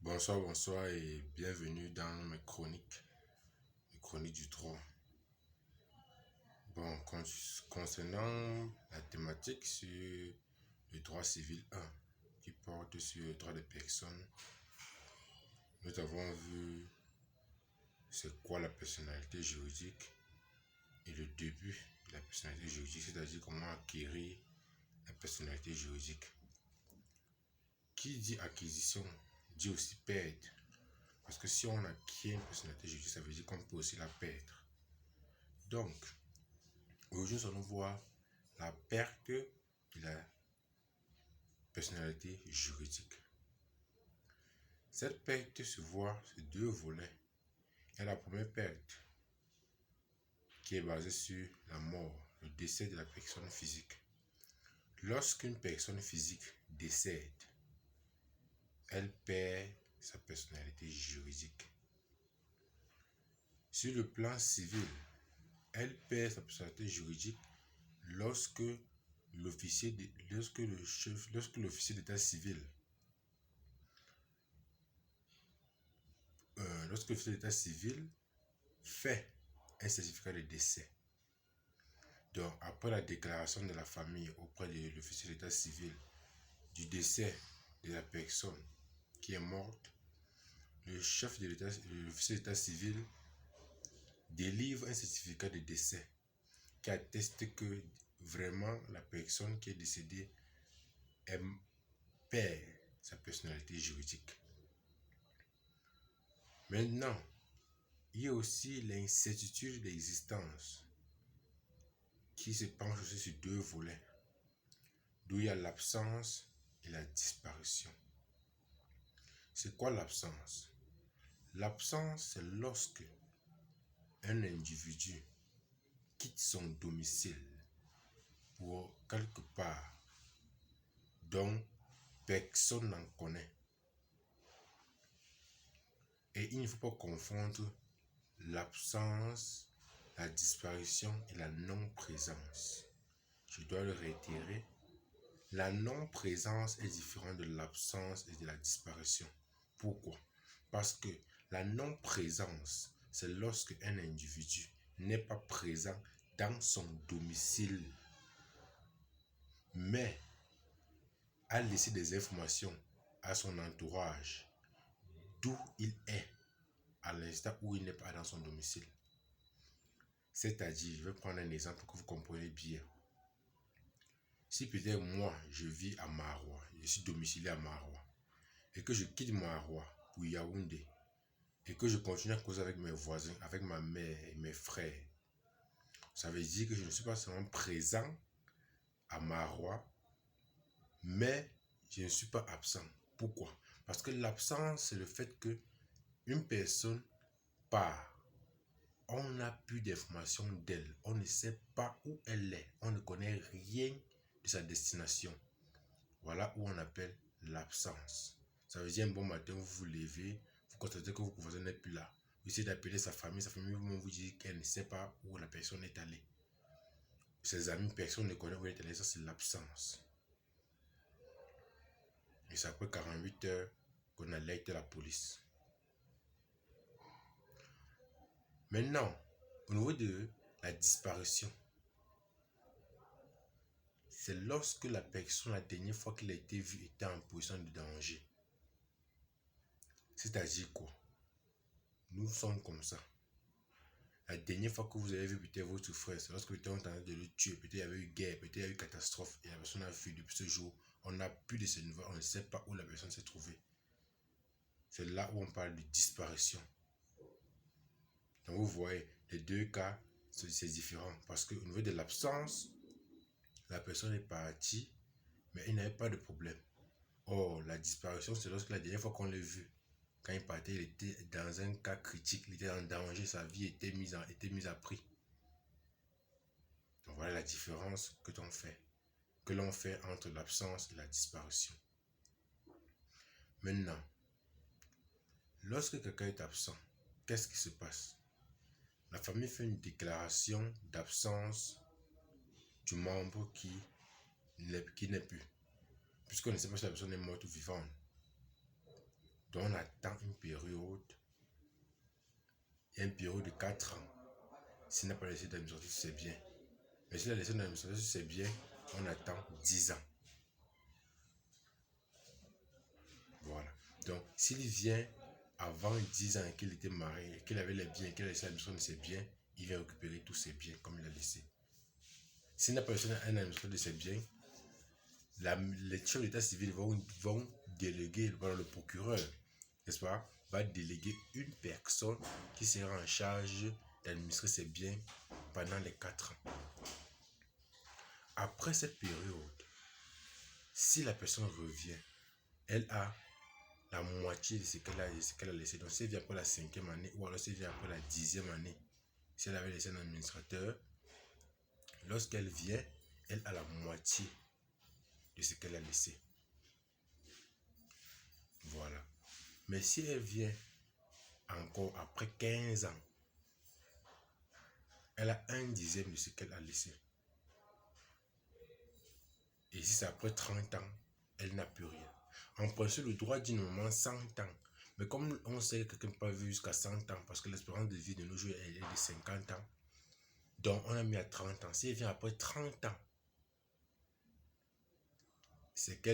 Bonsoir, bonsoir et bienvenue dans mes chroniques du droit. Bon, concernant la thématique sur le droit civil 1, qui porte sur le droit des personnes, nous avons vu c'est quoi la personnalité juridique et le début de la personnalité juridique, c'est-à-dire comment acquérir la personnalité juridique. Qui dit acquisition dit aussi perdre. Parce que si on acquiert une personnalité juridique, ça veut dire qu'on peut aussi la perdre. Donc, aujourd'hui, nous allons voir la perte de la personnalité juridique. Cette perte se voit sur deux volets. Il y a la première perte qui est basée sur la mort, le décès de la personne physique. Lorsqu'une personne physique décède, elle perd sa personnalité juridique. Sur le plan civil, elle perd sa personnalité juridique lorsque l'officier d'état civil fait un certificat de décès. Donc, après la déclaration de la famille auprès de l'officier d'état civil du décès de la personne qui est morte, l'officier d'état civil délivre un certificat de décès qui atteste que vraiment la personne qui est décédée perd sa personnalité juridique. Maintenant, il y a aussi l'incertitude d'existence qui se penche aussi sur deux volets, d'où il y a l'absence et la disparition. C'est quoi l'absence? L'absence, c'est lorsque un individu quitte son domicile pour quelque part dont personne n'en connaît. Et il ne faut pas confondre l'absence, la disparition et la non-présence. Je dois le réitérer. La non-présence est différente de l'absence et de la disparition. Pourquoi? Parce que la non-présence, c'est lorsque un individu n'est pas présent dans son domicile, mais a laissé des informations à son entourage d'où il est à l'instant où il n'est pas dans son domicile. C'est-à-dire, je vais prendre un exemple pour que vous compreniez bien. Si peut-être moi, je vis à Maroua, je suis domicilié à Maroua, et que je quitte Maroua pour Yaoundé, et que je continue à causer avec mes voisins, avec ma mère et mes frères, ça veut dire que je ne suis pas seulement présent à Maroua, mais je ne suis pas absent. Pourquoi? Parce que l'absence, c'est le fait que une personne part. On n'a plus d'informations d'elle. On ne sait pas où elle est. On ne connaît rien de sa destination. Voilà où on appelle l'absence. Ça veut dire un bon matin, vous vous levez, vous constatez que votre voisin n'est plus là. Vous essayez d'appeler sa famille vous dit qu'elle ne sait pas où la personne est allée. Ses amis, personne ne connaît où elle est allée. Ça, c'est l'absence. Et c'est après 48 heures qu'on alerte la police. Maintenant, au niveau de la disparition, c'est lorsque la personne, la dernière fois qu'il a été vu, était en position de danger. C'est-à-dire quoi? Nous sommes comme ça. La dernière fois que vous avez vu peut-être votre frère, c'est lorsque vous étiez en train de le tuer. Peut-être il y avait eu guerre, peut-être il y a eu catastrophe. Et la personne a fui depuis ce jour. On n'a plus de ces nouvelles. On ne sait pas où la personne s'est trouvée. C'est là où on parle de disparition. Donc vous voyez, les deux cas, c'est différent. Parce qu'au niveau de l'absence, la personne est partie, mais il n'avait pas de problème. Or, la disparition, c'est lorsque la dernière fois qu'on l'a vu, quand il partait, il était dans un cas critique, il était en danger, sa vie était mise à prix. Donc voilà la différence que l'on fait entre l'absence et la disparition. Maintenant, lorsque quelqu'un est absent, qu'est-ce qui se passe? La famille fait une déclaration d'absence du membre qui n'est plus, puisqu'on ne sait pas si la personne est morte ou vivante. Donc on attend une période de 4 ans. S'il n'a pas laissé d'administration sur ses biens. Mais s'il a laissé d'administration sur ses biens, on attend 10 ans. Voilà. Donc, s'il vient avant 10 ans qu'il était marié, qu'il avait les biens, qu'il a laissé l'administration de ses biens, il vient récupérer tous ses biens comme il a laissé. S'il n'a pas laissé un administrateur de ses biens, les chefs d'état civil vont déléguer, le procureur, n'est-ce pas, va déléguer une personne qui sera en charge d'administrer ses biens pendant les 4 ans. Après cette période, si la personne revient, elle a la moitié de ce qu'elle a laissé. Donc, si elle vient après la 5e année, ou alors si elle vient après la 10e année, si elle avait laissé un administrateur, lorsqu'elle vient, elle a la moitié de ce qu'elle a laissé. Voilà. Mais si elle vient encore après 15 ans, elle a 1/10 de ce qu'elle a laissé. Et si c'est après 30 ans, elle n'a plus rien. En principe, le droit dit normalement 100 ans. Mais comme on sait que quelqu'un peut vivre jusqu'à 100 ans, parce que l'espérance de vie de nos jours est de 50 ans, donc on a mis à 30 ans. Si elle vient après 30 ans, c'est qu'elle